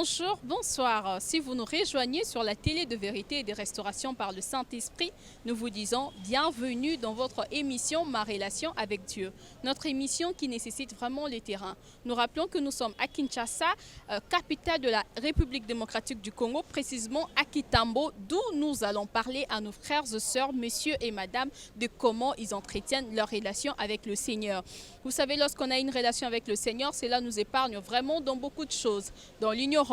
Bonjour, bonsoir. Si vous nous rejoignez sur la télé de vérité et de restauration par le Saint-Esprit, nous vous disons bienvenue dans votre émission Ma relation avec Dieu. Notre émission qui nécessite vraiment les terrains. Nous rappelons que nous sommes à Kinshasa, capitale de la République démocratique du Congo, précisément à Kitambo, d'où nous allons parler à nos frères et sœurs, messieurs et madame, de comment ils entretiennent leur relation avec le Seigneur. Vous savez, lorsqu'on a une relation avec le Seigneur, cela nous épargne vraiment dans beaucoup de choses, dans l'ignorance,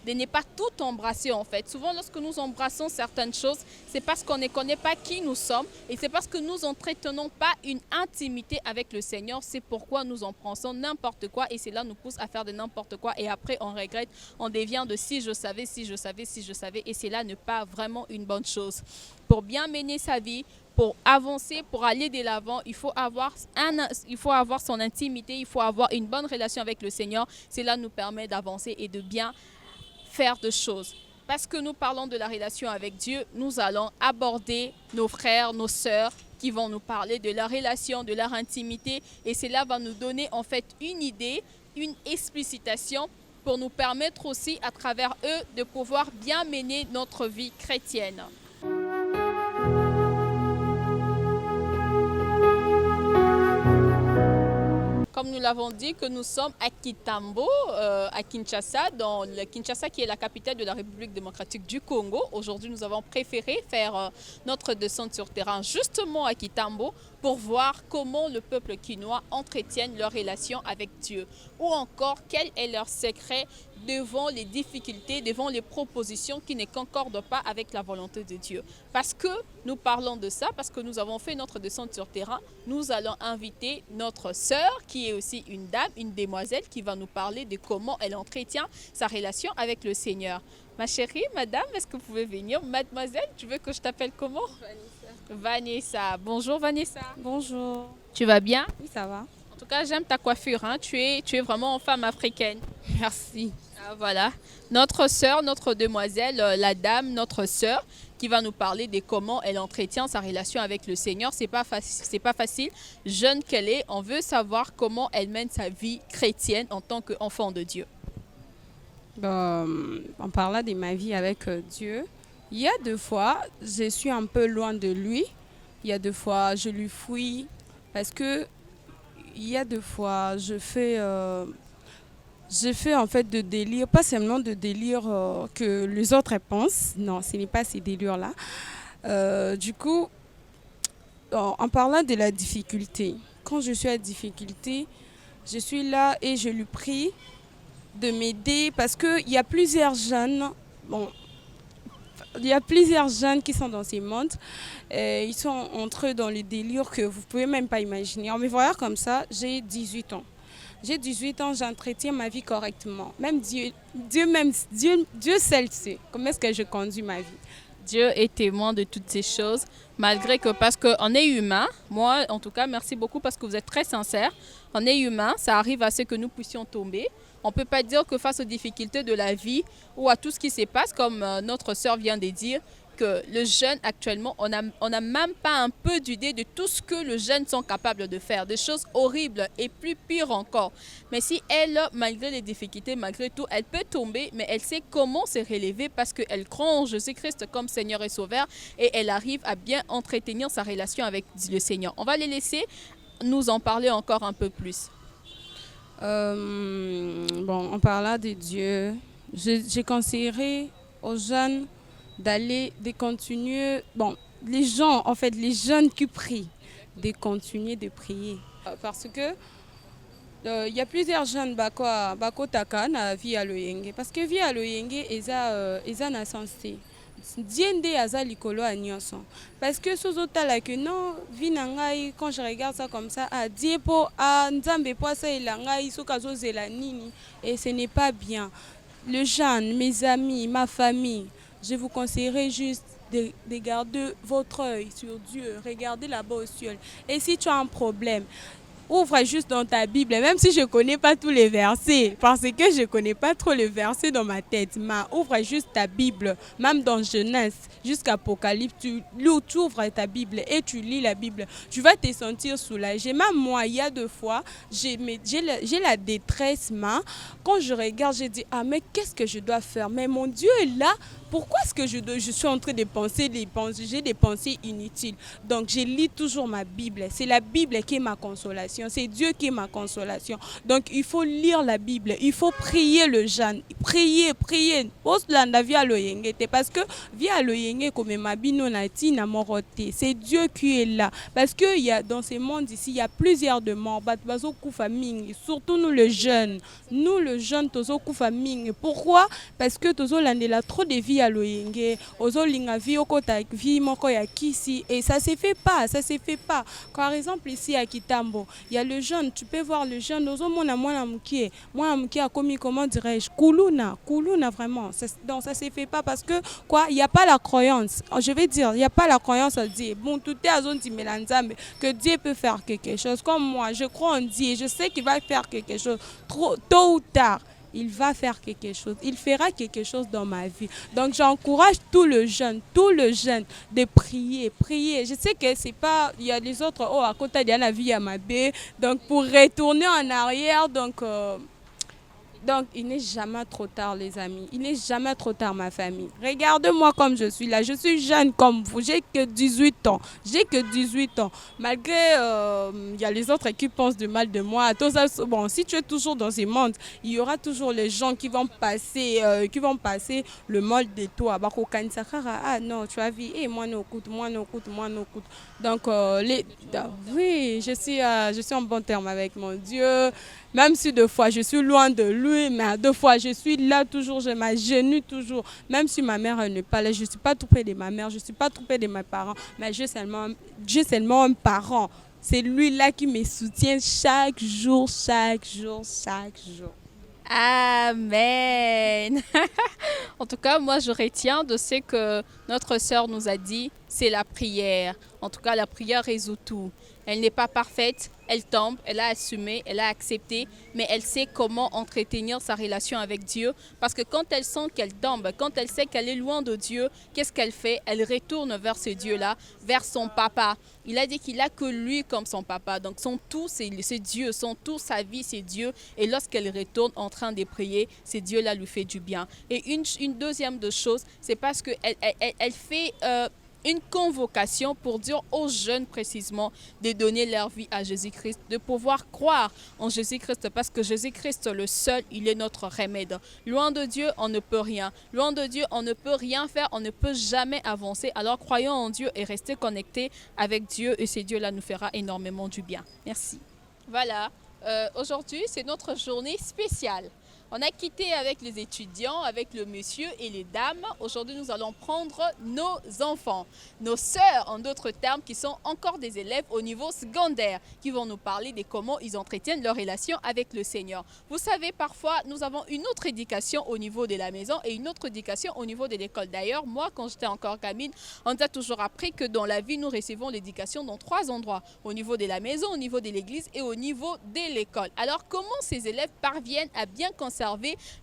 de ne pas tout embrasser en fait. Souvent, lorsque nous embrassons certaines choses, c'est parce qu'on ne connaît pas qui nous sommes et c'est parce que nous n'entretenons pas une intimité avec le Seigneur. C'est pourquoi nous en prenons n'importe quoi et cela nous pousse à faire de n'importe quoi et après on regrette, on devient de si je savais, si je savais, si je savais et cela n'est pas vraiment une bonne chose. Pour bien mener sa vie, pour avancer, pour aller de l'avant, il faut avoir son intimité, il faut avoir une bonne relation avec le Seigneur. Cela nous permet d'avancer et de bien faire de choses. Parce que nous parlons de la relation avec Dieu, nous allons aborder nos frères, nos sœurs qui vont nous parler de leur relation, de leur intimité. Et cela va nous donner en fait une idée, une explicitation pour nous permettre aussi à travers eux de pouvoir bien mener notre vie chrétienne. Comme nous l'avons dit, que nous sommes à Kitambo, à Kinshasa, dans le Kinshasa qui est la capitale de la République démocratique du Congo. Aujourd'hui, nous avons préféré faire notre descente sur terrain justement à Kitambo pour voir comment le peuple quinois entretient leur relation avec Dieu. Ou encore, quel est leur secret devant les difficultés, devant les propositions qui ne concordent pas avec la volonté de Dieu. Parce que nous parlons de ça, parce que nous avons fait notre descente sur terrain, nous allons inviter notre sœur, qui est aussi une dame, une demoiselle, qui va nous parler de comment elle entretient sa relation avec le Seigneur. Ma chérie, madame, est-ce que vous pouvez venir? Mademoiselle, tu veux que je t'appelle comment? Vanessa. Bonjour Vanessa. Bonjour. Tu vas bien? Oui, ça va. En tout cas, j'aime ta coiffure. Hein. Tu es vraiment une femme africaine. Merci. Ah, voilà. Notre sœur, notre demoiselle, la dame, notre sœur, qui va nous parler de comment elle entretient sa relation avec le Seigneur. C'est pas facile. Jeune qu'elle est, on veut savoir comment elle mène sa vie chrétienne en tant qu'enfant de Dieu. En parlant de ma vie avec Dieu, il y a deux fois, je suis un peu loin de lui. Il y a deux fois, je lui fuis parce que il y a deux fois, je fais en fait de délire, pas seulement de délire que les autres pensent. Non, ce n'est pas ces délires-là. Du coup, en parlant de la difficulté, quand je suis à difficulté, je suis là et je lui prie de m'aider parce qu'il y a plusieurs jeunes. Bon, il y a plusieurs jeunes qui sont dans ces mondes. Ils sont entre eux dans les délires que vous ne pouvez même pas imaginer. En me voyant comme ça, j'ai 18 ans. J'ai 18 ans, j'entretiens ma vie correctement. Même Dieu seul sait comment est-ce que je conduis ma vie. Dieu est témoin de toutes ces choses, malgré que, parce qu'on est humain, moi en tout cas, merci beaucoup parce que vous êtes très sincère. On est humain, ça arrive à ce que nous puissions tomber. On ne peut pas dire que face aux difficultés de la vie ou à tout ce qui se passe, comme notre sœur vient de dire, que le jeune actuellement, on n'a même pas un peu d'idée de tout ce que les jeunes sont capables de faire, des choses horribles et plus pires encore. Mais si elle, malgré les difficultés, malgré tout, elle peut tomber, mais elle sait comment se relever parce qu'elle croit en Jésus-Christ comme Seigneur et Sauveur et elle arrive à bien entretenir sa relation avec le Seigneur. On va les laisser nous en parler encore un peu plus. En parlant de Dieu, j'ai conseillé aux jeunes de continuer, les gens, en fait, les jeunes qui prient, de continuer de prier. Parce que il y a plusieurs jeunes bako taka na vie à loyenge. Parce que vie à loyenge, eza na sensé. Diende aza likolo a nyonso. Parce que sozotala que non, vie na ngai, quand je regarde ça comme ça, a diepo, a nzambe po sa elangai, sokazo zela nini, et ce n'est pas bien. Le jeune, mes amis, ma famille, je vous conseillerais juste de garder votre œil sur Dieu, regardez là-bas au ciel. Et si tu as un problème, ouvre juste dans ta Bible, même si je ne connais pas tous les versets, parce que je ne connais pas trop les versets dans ma tête, mais ouvre juste ta Bible, même dans Genèse jusqu'à Apocalypse, tu ouvres ta Bible et tu lis la Bible, tu vas te sentir soulagé. Même moi, il y a 2 fois, j'ai la détresse, mais quand je regarde, je dis, ah mais qu'est-ce que je dois faire? Mais mon Dieu est là. Pourquoi est-ce que je suis en train de penser j'ai des pensées inutiles? Donc, je lis toujours ma Bible. C'est la Bible qui est ma consolation. C'est Dieu qui est ma consolation. Donc, il faut lire la Bible. Il faut prier le jeûne. Prier. Parce que via le comme ma c'est Dieu qui est là. Parce que dans ce monde ici, il y a plusieurs de morts. Surtout nous les jeunes. Nous les jeunes, pourquoi? Parce que il a trop de vie à loyenge, ozolinga vie okota vie moko ya kisi, et ça se fait pas. Par exemple ici à Kitambo, il y a le jeune, tu peux voir le jeune ozomona mwana mukie a commis, comment dirais-je, kuluna vraiment. Donc ça se fait pas parce que quoi, il y a pas la croyance. Je vais dire, il y a pas la croyance à dire bon tout est à zone timelanzambe que Dieu peut faire quelque chose. Comme moi, je crois en Dieu, je sais qu'il va faire quelque chose tôt ou tard. Il va faire quelque chose. Il fera quelque chose dans ma vie. Donc, j'encourage tout le jeune de prier. Je sais que c'est pas... Il y a les autres, à côté de la vie à ma baie. Donc, pour retourner en arrière, donc, il n'est jamais trop tard, les amis. Il n'est jamais trop tard, ma famille. Regarde-moi comme je suis là. Je suis jeune comme vous. J'ai que 18 ans. Malgré, il y a les autres qui pensent du mal de moi. Bon, si tu es toujours dans ce monde, il y aura toujours les gens qui vont passer le mal de toi. Ah non, tu as vu. Moi, non, écoute. Donc, oui, je suis en bon terme avec mon Dieu. Même si 2 fois je suis loin de lui, mais 2 fois je suis là toujours, je m'agenouille toujours. Même si ma mère n'est pas là, je ne suis pas tout près de ma mère, je ne suis pas tout près de mes parents, mais j'ai seulement un parent. C'est lui là qui me soutient chaque jour. Amen. En tout cas, moi, je retiens de ce que notre sœur nous a dit, c'est la prière. En tout cas, la prière résout tout. Elle n'est pas parfaite, elle tombe, elle a assumé, elle a accepté, mais elle sait comment entretenir sa relation avec Dieu. Parce que quand elle sent qu'elle tombe, quand elle sait qu'elle est loin de Dieu, qu'est-ce qu'elle fait? Elle retourne vers ce Dieu-là, vers son papa. Il a dit qu'il n'a que lui comme son papa. Donc son tout, c'est Dieu. Son tout, sa vie, c'est Dieu. Et lorsqu'elle retourne en train de prier, ce Dieu-là lui fait du bien. Et une deuxième chose, c'est parce qu'elle fait... une convocation pour dire aux jeunes précisément de donner leur vie à Jésus-Christ, de pouvoir croire en Jésus-Christ parce que Jésus-Christ le seul, il est notre remède. Loin de Dieu, on ne peut rien. Loin de Dieu, on ne peut rien faire, on ne peut jamais avancer. Alors croyons en Dieu et restez connectés avec Dieu et ce Dieu-là nous fera énormément du bien. Merci. Voilà, aujourd'hui c'est notre journée spéciale. On a quitté avec les étudiants, avec le monsieur et les dames. Aujourd'hui, nous allons prendre nos enfants, nos sœurs en d'autres termes, qui sont encore des élèves au niveau secondaire, qui vont nous parler de comment ils entretiennent leur relation avec le Seigneur. Vous savez, parfois, nous avons une autre éducation au niveau de la maison et une autre éducation au niveau de l'école. D'ailleurs, moi, quand j'étais encore gamine, on nous a toujours appris que dans la vie, nous recevons l'éducation dans 3 endroits. Au niveau de la maison, au niveau de l'église et au niveau de l'école. Alors, comment ces élèves parviennent à bien conserver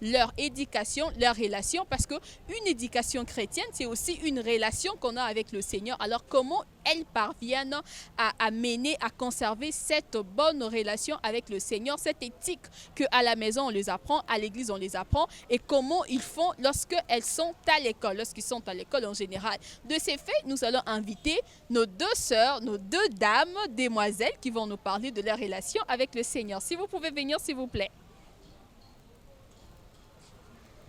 leur éducation, leur relation, parce qu'une éducation chrétienne, c'est aussi une relation qu'on a avec le Seigneur. Alors, comment elles parviennent à mener, à conserver cette bonne relation avec le Seigneur, cette éthique qu'à la maison, on les apprend, à l'église, on les apprend, et comment ils font lorsqu'elles sont à l'école, lorsqu'ils sont à l'école en général. De ces faits, nous allons inviter nos 2 sœurs, nos 2 dames, demoiselles, qui vont nous parler de leur relation avec le Seigneur. Si vous pouvez venir, s'il vous plaît.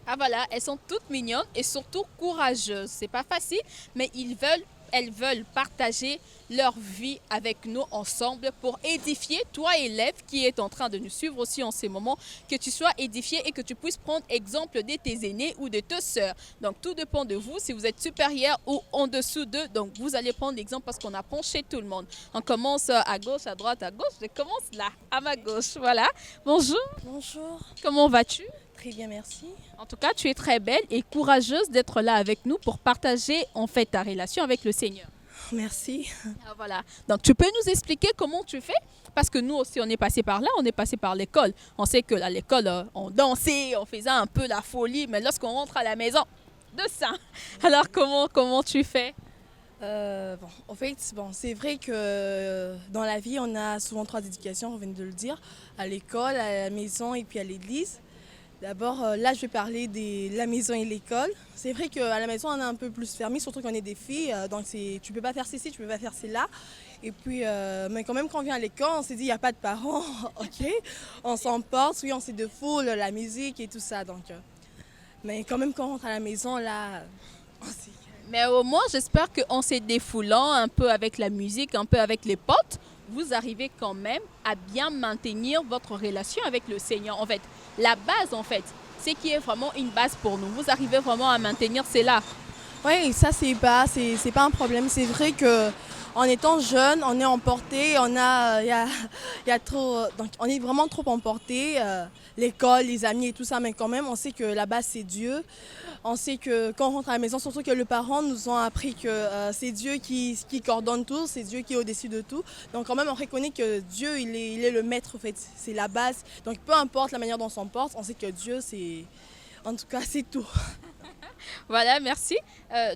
Ah voilà, elles sont toutes mignonnes et surtout courageuses. C'est pas facile, mais elles veulent partager leur vie avec nous ensemble pour édifier toi élève qui est en train de nous suivre aussi en ces moments, que tu sois édifié et que tu puisses prendre exemple de tes aînés ou de tes sœurs. Donc tout dépend de vous, si vous êtes supérieur ou en dessous d'eux, donc vous allez prendre l'exemple parce qu'on apprend chez tout le monde. On commence à gauche, à droite, à gauche, je commence là, à ma gauche, voilà. Bonjour. Bonjour. Comment vas-tu? Très bien, merci. En tout cas, tu es très belle et courageuse d'être là avec nous pour partager en fait ta relation avec le Seigneur. Merci. Ah, voilà. Donc, tu peux nous expliquer comment tu fais? Parce que nous aussi, on est passé par là, on est passé par l'école. On sait que à l'école, on dansait, on faisait un peu la folie, mais lorsqu'on rentre à la maison, de ça. Alors, comment tu fais? En fait, c'est vrai que dans la vie, on a souvent trois éducations, on vient de le dire, à l'école, à la maison et puis à l'église. D'abord, là, je vais parler de la maison et l'école. C'est vrai qu'à la maison, on est un peu plus fermé, surtout qu'on est des filles. Donc, tu peux pas faire ceci, tu peux pas faire cela. Et puis, mais quand même, quand on vient à l'école, on s'est dit, il n'y a pas de parents, ok? On s'emporte, oui, on s'est de foule, la musique et tout ça. Donc, mais quand même, quand on rentre à la maison, là, on s'est... Mais au moins, j'espère qu'en se défoulant un peu avec la musique, un peu avec les potes, vous arrivez quand même à bien maintenir votre relation avec le Seigneur. En fait, la base, en fait, c'est qui est vraiment une base pour nous. Vous arrivez vraiment à maintenir cela. Oui, ça c'est pas un problème. C'est vrai que en étant jeune, on est emporté, il y a trop, donc on est vraiment trop emporté, l'école, les amis et tout ça, mais quand même, on sait que la base c'est Dieu. On sait que quand on rentre à la maison, surtout que les parents nous ont appris que c'est Dieu qui coordonne tout, c'est Dieu qui est au-dessus de tout. Donc quand même, on reconnaît que Dieu, il est le maître, en fait, c'est la base. Donc peu importe la manière dont on s'en porte, on sait que Dieu, c'est, en tout cas, c'est tout. Voilà, merci.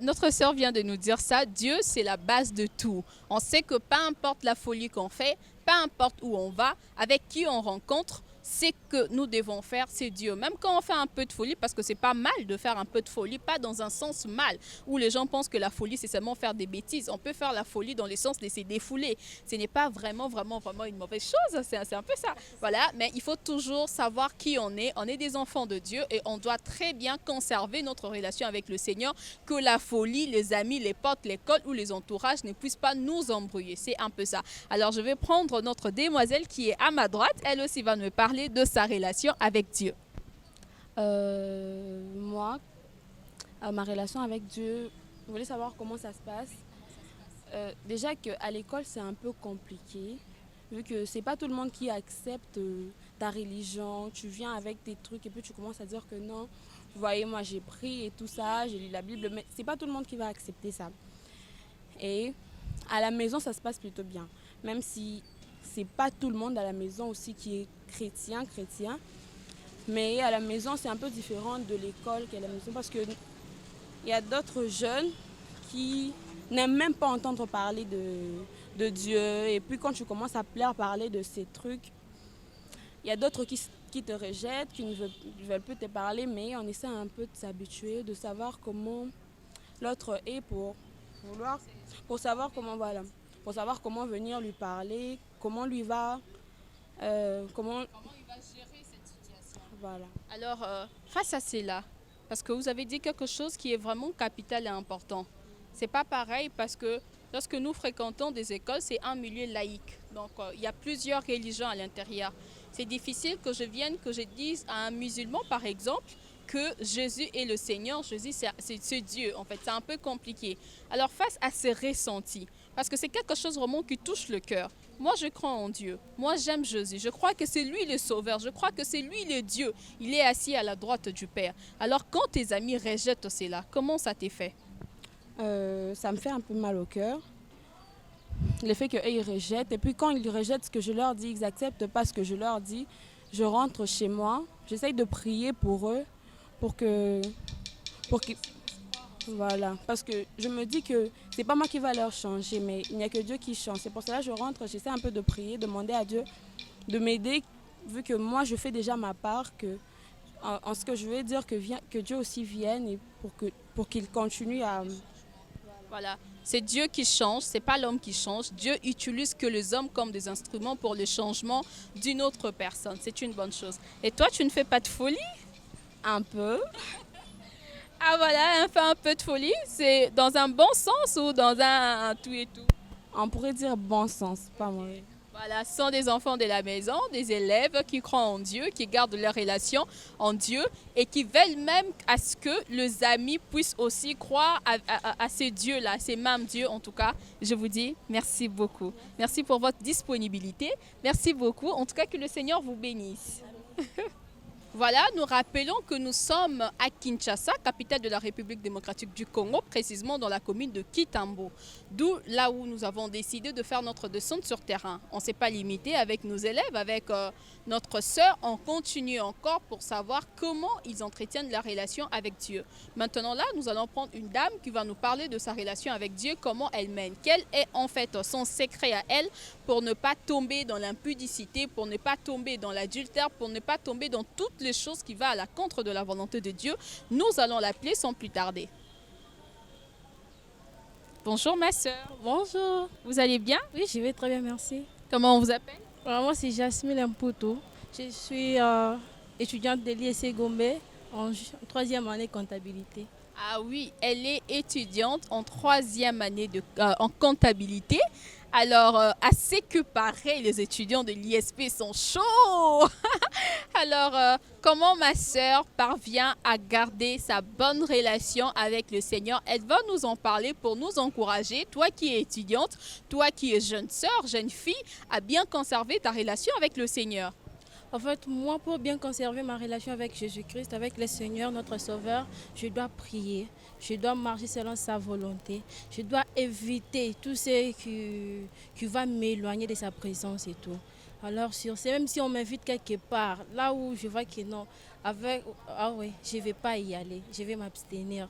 Notre sœur vient de nous dire ça. Dieu, c'est la base de tout. On sait que peu importe la folie qu'on fait, peu importe où on va, avec qui on rencontre, c'est que nous devons faire, c'est Dieu. Même quand on fait un peu de folie, parce que c'est pas mal de faire un peu de folie, pas dans un sens mal, où les gens pensent que la folie, c'est seulement faire des bêtises. On peut faire la folie dans le sens de se défouler. Ce n'est pas vraiment une mauvaise chose, c'est un peu ça. Voilà, mais il faut toujours savoir qui on est. On est des enfants de Dieu et on doit très bien conserver notre relation avec le Seigneur, que la folie, les amis, les potes, l'école ou les entourages ne puissent pas nous embrouiller. C'est un peu ça. Alors, je vais prendre notre demoiselle qui est à ma droite. Elle aussi va nous parler de sa relation avec Dieu. Moi, ma relation avec Dieu, vous voulez savoir comment ça se passe? Déjà qu'à l'école, c'est un peu compliqué, vu que c'est pas tout le monde qui accepte ta religion. Tu viens avec tes trucs et puis tu commences à dire que non, vous voyez, moi j'ai pris et tout ça, j'ai lu la Bible, mais c'est pas tout le monde qui va accepter ça. Et à la maison, ça se passe plutôt bien, même si c'est pas tout le monde à la maison aussi qui est chrétien. Mais à la maison, c'est un peu différent de l'école qu'à la maison parce qu'il y a d'autres jeunes qui n'aiment même pas entendre parler de Dieu. Et puis quand tu commences à parler de ces trucs, il y a d'autres qui te rejettent, qui ne veulent plus te parler, mais on essaie un peu de s'habituer, de savoir comment l'autre est pour savoir comment, voilà, pour savoir comment venir lui parler, comment lui va, comment Il va gérer cette situation. voilà. Alors, face à cela, parce que vous avez dit quelque chose qui est vraiment capital et important. C'est pas pareil parce que lorsque nous fréquentons des écoles, c'est un milieu laïque. Donc, il y a plusieurs religions à l'intérieur. C'est difficile que je vienne, que je dise à un musulman, par exemple, que Jésus est le Seigneur, Jésus c'est Dieu. En fait, c'est un peu compliqué. Alors, face à ces ressentis, parce que c'est quelque chose vraiment qui touche le cœur. Moi, je crois en Dieu. Moi, j'aime Jésus. Je crois que c'est lui le Sauveur. Je crois que c'est lui le Dieu. Il est assis à la droite du Père. Alors, quand tes amis rejettent cela, comment ça t'est fait? Ça me fait un peu mal au cœur. Le fait qu'eux, ils rejettent. Et puis quand ils rejettent ce que je leur dis, ils n'acceptent pas ce que je leur dis. Je rentre chez moi. J'essaye de prier pour eux. Pour qu'ils... Voilà. Parce que je me dis que c'est pas moi qui va leur changer, mais il n'y a que Dieu qui change. C'est pour cela que je rentre, j'essaie un peu de prier, demander à Dieu de m'aider, vu que moi, je fais déjà ma part, en ce que je veux dire, que Dieu aussi vienne et pour qu'il continue à... Voilà, c'est Dieu qui change, c'est pas l'homme qui change. Dieu utilise que les hommes comme des instruments pour le changement d'une autre personne. C'est une bonne chose. Et toi, tu ne fais pas de folie? Un peu. Ah voilà, elle fait un peu de folie. C'est dans un bon sens ou dans un tout et tout? On pourrait dire bon sens, pas mauvais. Voilà, ce sont des enfants de la maison, des élèves qui croient en Dieu, qui gardent leur relation en Dieu et qui veulent même à ce que les amis puissent aussi croire à ces dieux-là, ces mêmes dieux en tout cas. Je vous dis merci beaucoup. Merci pour votre disponibilité. Merci beaucoup. En tout cas, que le Seigneur vous bénisse. Voilà, nous rappelons que nous sommes à Kinshasa, capitale de la République démocratique du Congo, précisément dans la commune de Kitambo, d'où là où nous avons décidé de faire notre descente sur terrain. On ne s'est pas limité avec nos élèves, avec notre sœur, on continue encore pour savoir comment ils entretiennent la relation avec Dieu. Maintenant là, nous allons prendre une dame qui va nous parler de sa relation avec Dieu, comment elle mène, quel est en fait son secret à elle pour ne pas tomber dans l'impudicité, pour ne pas tomber dans l'adultère, pour ne pas tomber dans toutes les choses qui vont à la contre de la volonté de Dieu. Nous allons l'appeler sans plus tarder. Bonjour ma sœur. Bonjour. Vous allez bien? Oui, je vais très bien, merci. Comment on vous appelle? Moi, c'est Jasmine Mputo. Je suis étudiante de l'ISC Gombe en troisième année comptabilité. Ah oui, elle est étudiante en troisième année en comptabilité. Alors, à ce que paraît, les étudiants de l'ISP sont chauds. Alors, comment ma sœur parvient à garder sa bonne relation avec le Seigneur? Elle va nous en parler pour nous encourager, toi qui es étudiante, toi qui es jeune sœur, jeune fille, à bien conserver ta relation avec le Seigneur. En fait, moi, pour bien conserver ma relation avec Jésus-Christ, avec le Seigneur, notre Sauveur, je dois prier. Je dois marcher selon sa volonté. Je dois éviter tout ce qui va m'éloigner de sa présence et tout. Alors, sur ce, même si on m'invite quelque part, là où je vois que non, je ne vais pas y aller. Je vais m'abstenir.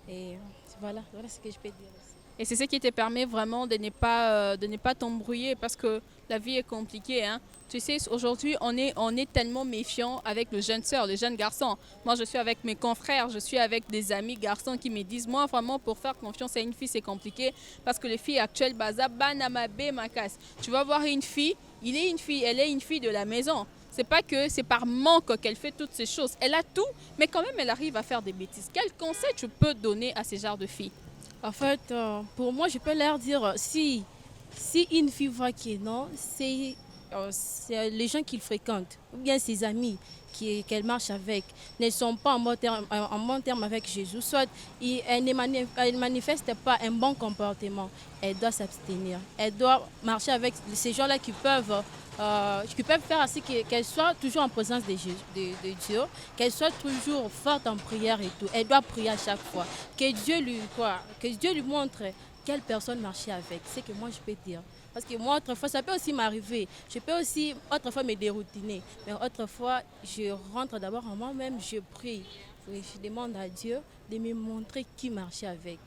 Et voilà ce que je peux dire aussi. Et c'est ce qui te permet vraiment de ne pas t'embrouiller parce que la vie est compliquée. Hein? Tu sais, aujourd'hui, on est tellement méfiant avec le jeune sœur, le jeune garçon. Moi, je suis avec mes confrères, je suis avec des amis garçons qui me disent, moi, vraiment, pour faire confiance à une fille, c'est compliqué parce que les filles actuelles, tu vas voir une fille, elle est une fille de la maison. C'est pas que c'est par manque qu'elle fait toutes ces choses. Elle a tout, mais quand même, elle arrive à faire des bêtises. Quel conseil tu peux donner à ces genres de filles? En fait, pour moi, je peux leur dire, si une fille voit que non, c'est les gens qu'il fréquente, ou bien ses amis qu'elle marche avec, ne sont pas en bon terme avec Jésus, soit elle ne manifeste pas un bon comportement, elle doit s'abstenir. Elle doit marcher avec ces gens-là qui peuvent faire ainsi qu'elle soit toujours en présence de Dieu, qu'elle soit toujours forte en prière et tout. Elle doit prier à chaque fois. Que Dieu lui montre quelle personne marcher avec. C'est ce que moi je peux dire. Parce que moi, autrefois, ça peut aussi m'arriver. Je peux aussi, autrefois, me déroutiner. Mais autrefois, je rentre d'abord en moi-même, je prie. Oui, je demande à Dieu de me montrer qui marcher avec.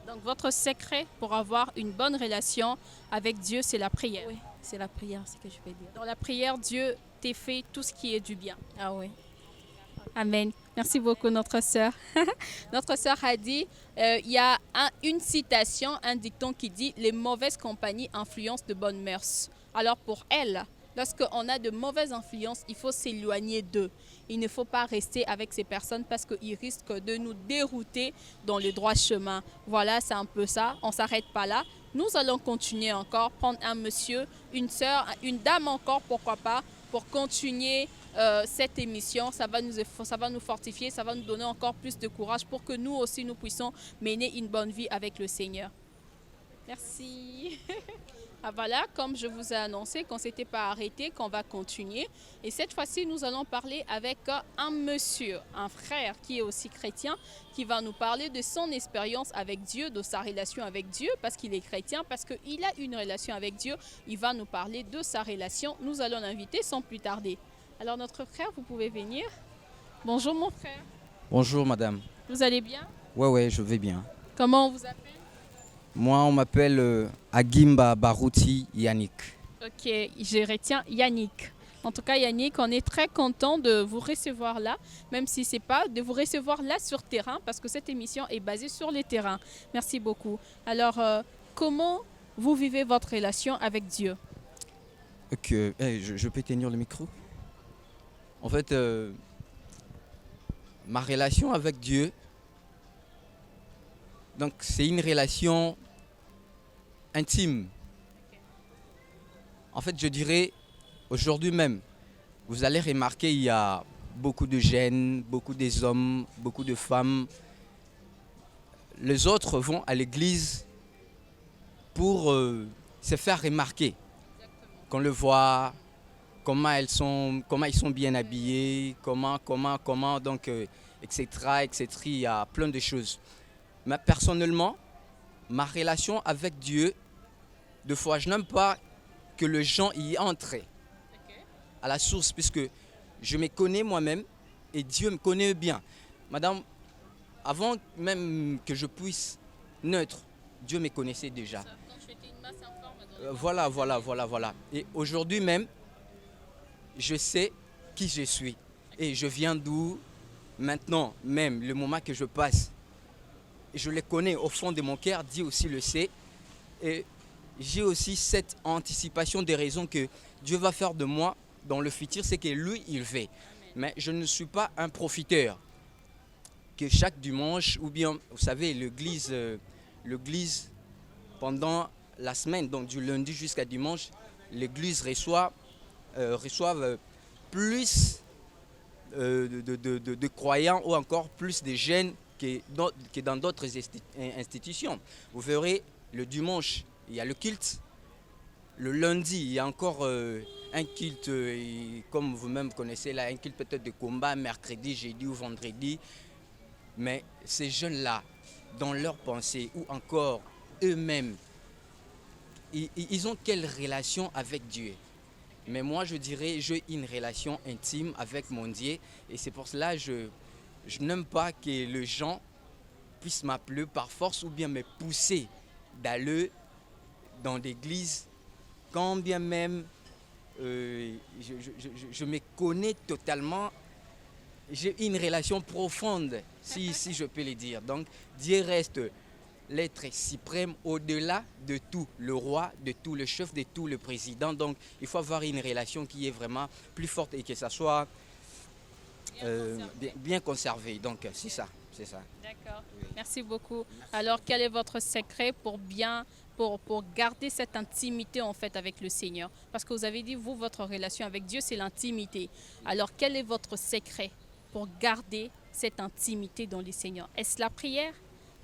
Donc, votre secret pour avoir une bonne relation avec Dieu, c'est la prière. Oui, c'est la prière, c'est ce que je peux dire. Dans la prière, Dieu t'a fait tout ce qui est du bien. Ah oui. Amen. Merci beaucoup, notre sœur. Notre sœur a dit, il y a une citation, un dicton qui dit « Les mauvaises compagnies influencent de bonnes mœurs ». Alors pour elle, lorsqu'on a de mauvaises influences, il faut s'éloigner d'eux. Il ne faut pas rester avec ces personnes parce qu'ils risquent de nous dérouter dans le droit chemin. Voilà, c'est un peu ça. On ne s'arrête pas là. Nous allons continuer encore, prendre un monsieur, une sœur, une dame encore, pourquoi pas, pour continuer cette émission. Ça va nous fortifier, ça va nous donner encore plus de courage pour que nous aussi, nous puissions mener une bonne vie avec le Seigneur. Merci. Ah, voilà, comme je vous ai annoncé qu'on ne s'était pas arrêté, qu'on va continuer. Et cette fois-ci, nous allons parler avec un monsieur, un frère qui est aussi chrétien, qui va nous parler de son expérience avec Dieu, de sa relation avec Dieu, parce qu'il est chrétien, parce qu'il a une relation avec Dieu. Il va nous parler de sa relation. Nous allons l'inviter sans plus tarder. Alors notre frère, vous pouvez venir. Bonjour mon frère. Bonjour madame. Vous allez bien? Ouais, je vais bien. Comment on vous appelle? Moi, on m'appelle Agimba Barouti Yannick. Ok, je retiens Yannick. En tout cas, Yannick, on est très content de vous recevoir là, même si ce n'est pas de vous recevoir là sur terrain, parce que cette émission est basée sur le terrain. Merci beaucoup. Alors, comment vous vivez votre relation avec Dieu? Ok, je peux tenir le micro? En fait, ma relation avec Dieu, donc c'est une relation intime. En fait, je dirais, aujourd'hui même, vous allez remarquer, il y a beaucoup de jeunes, beaucoup des hommes, beaucoup de femmes. Les autres vont à l'église pour se faire remarquer. Qu'on le voit, comment ils sont bien habillés, comment, donc, etc., etc. Il y a plein de choses. Mais personnellement, ma relation avec Dieu, de fois, je n'aime pas que les gens y entrent à la source, puisque je me connais moi-même et Dieu me connaît bien. Madame, avant même que je puisse naître, Dieu me connaissait déjà. Voilà. Et aujourd'hui même, je sais qui je suis. Et je viens d'où, maintenant même, le moment que je passe. Je le connais au fond de mon cœur, Dieu aussi le sait. Et j'ai aussi cette anticipation des raisons que Dieu va faire de moi dans le futur, c'est que lui, il fait. Mais je ne suis pas un profiteur. Que chaque dimanche, ou bien, vous savez, l'église pendant la semaine, donc du lundi jusqu'à dimanche, l'église reçoit plus de croyants ou encore plus de jeunes que dans d'autres institutions. Vous verrez, le dimanche, il y a le culte. Le lundi, il y a encore un culte, comme vous-même connaissez, là, un culte peut-être de combat, mercredi, jeudi ou vendredi. Mais ces jeunes-là, dans leurs pensées ou encore eux-mêmes, ils ont quelle relation avec Dieu? Mais moi, je dirais, j'ai une relation intime avec mon Dieu. Et c'est pour cela que je n'aime pas que les gens puissent m'appeler par force ou bien me pousser d'aller dans l'église, quand bien même je me connais totalement. J'ai une relation profonde, si je peux le dire. Donc, Dieu reste l'être suprême au-delà de tout, le roi, de tout, le chef, de tout, le président. Donc, il faut avoir une relation qui est vraiment plus forte et que ça soit bien conservé. Donc, c'est ça. D'accord. Oui. Merci beaucoup. Alors, quel est votre secret pour garder cette intimité en fait avec le Seigneur? Parce que vous avez dit, vous, votre relation avec Dieu, c'est l'intimité. Alors, quel est votre secret pour garder cette intimité dans le Seigneur? Est-ce la prière?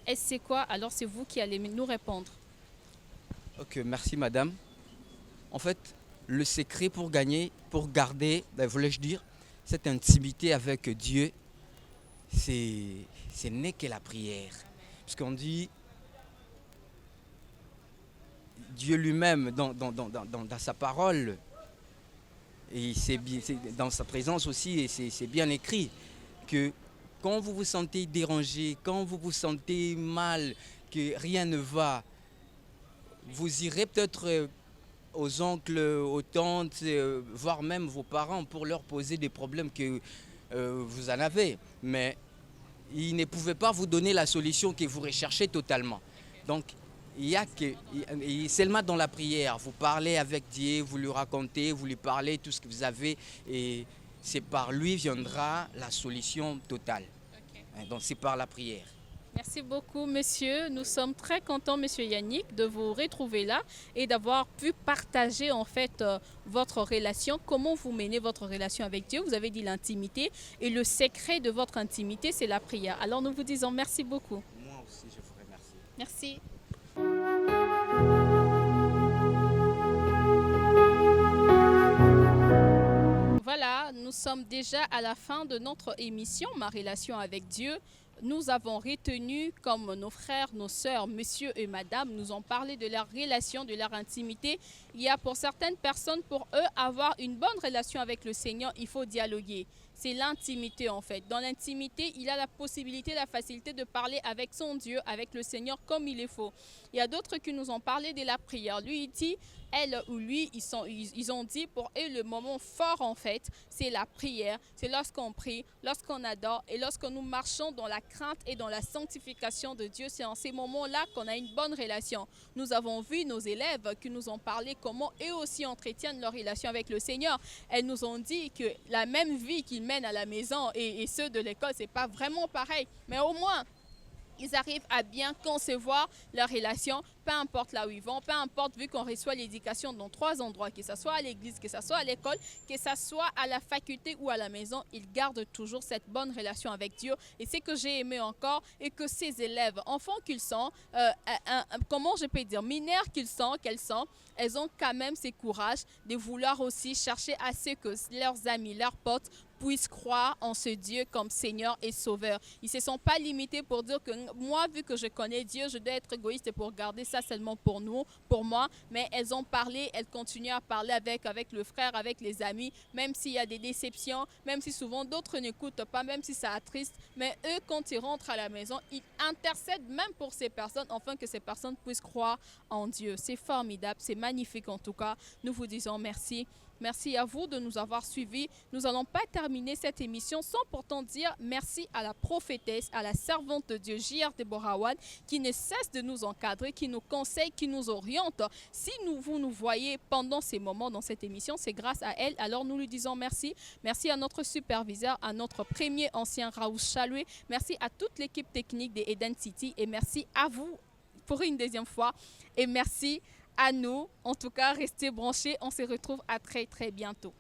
Est-ce c'est quoi? Alors, c'est vous qui allez nous répondre. Ok, merci madame. En fait, le secret pour garder, voulais-je dire, cette intimité avec Dieu, ce n'est que la prière. Parce qu'on dit, Dieu lui-même, dans sa parole, et c'est dans sa présence aussi, et c'est bien écrit, que quand vous vous sentez dérangé, quand vous vous sentez mal, que rien ne va, vous irez peut-être aux oncles, aux tantes, voire même vos parents pour leur poser des problèmes que vous en avez. Mais ils ne pouvaient pas vous donner la solution que vous recherchez totalement. Donc, il y a que seulement dans la prière, vous parlez avec Dieu, vous lui racontez, vous lui parlez tout ce que vous avez et c'est par lui viendra la solution totale. Okay. Donc c'est par la prière. Merci beaucoup, monsieur. Nous sommes très contents, monsieur Yannick, de vous retrouver là et d'avoir pu partager en fait votre relation. Comment vous menez votre relation avec Dieu? Vous avez dit l'intimité et le secret de votre intimité, c'est la prière. Alors nous vous disons merci beaucoup. Moi aussi, je vous remercie. Merci. Voilà, nous sommes déjà à la fin de notre émission, Ma relation avec Dieu. Nous avons retenu, comme nos frères, nos sœurs, monsieur et madame, nous ont parlé de leur relation, de leur intimité. Il y a pour certaines personnes, pour eux, avoir une bonne relation avec le Seigneur, il faut dialoguer. C'est l'intimité en fait. Dans l'intimité, il a la possibilité, la facilité de parler avec son Dieu, avec le Seigneur comme il est faut. Il y a d'autres qui nous ont parlé de la prière. Lui, il dit, elle ou lui, ils ont dit pour eux le moment fort en fait, c'est la prière. C'est lorsqu'on prie, lorsqu'on adore et lorsque nous marchons dans la crainte et dans la sanctification de Dieu. C'est en ces moments-là qu'on a une bonne relation. Nous avons vu nos élèves qui nous ont parlé comment eux aussi entretiennent leur relation avec le Seigneur. Elles nous ont dit que la même vie qu'ils mènent à la maison et ceux de l'école, c'est pas vraiment pareil. Mais au moins, ils arrivent à bien concevoir leur relation, peu importe là où ils vont, peu importe, vu qu'on reçoit l'éducation dans 3 endroits, que ce soit à l'église, que ce soit à l'école, que ce soit à la faculté ou à la maison, ils gardent toujours cette bonne relation avec Dieu. Et c'est que j'ai aimé encore, et que ces élèves, enfants qu'ils sont, comment je peux dire, mineurs qu'ils sont, qu'elles sont, elles ont quand même ce courage de vouloir aussi chercher à ce que leurs amis, leurs potes, puissent croire en ce Dieu comme Seigneur et Sauveur. Ils ne se sont pas limités pour dire que moi, vu que je connais Dieu, je dois être égoïste pour garder ça seulement pour nous, pour moi. Mais elles ont parlé, elles continuent à parler avec le frère, avec les amis, même s'il y a des déceptions, même si souvent d'autres n'écoutent pas, même si ça attriste. Mais eux, quand ils rentrent à la maison, ils intercèdent même pour ces personnes, afin que ces personnes puissent croire en Dieu. C'est formidable, c'est magnifique en tout cas. Nous vous disons merci. Merci à vous de nous avoir suivis. Nous n'allons pas terminer cette émission sans pourtant dire merci à la prophétesse, à la servante de Dieu, J.R. Deborah Wade, qui ne cesse de nous encadrer, qui nous conseille, qui nous oriente. Si vous nous voyez pendant ces moments dans cette émission, c'est grâce à elle. Alors nous lui disons merci. Merci à notre superviseur, à notre premier ancien Raoul Chaloué. Merci à toute l'équipe technique de Eden City et merci à vous pour une deuxième fois. Et merci à nous. En tout cas, restez branchés. On se retrouve à très, très bientôt.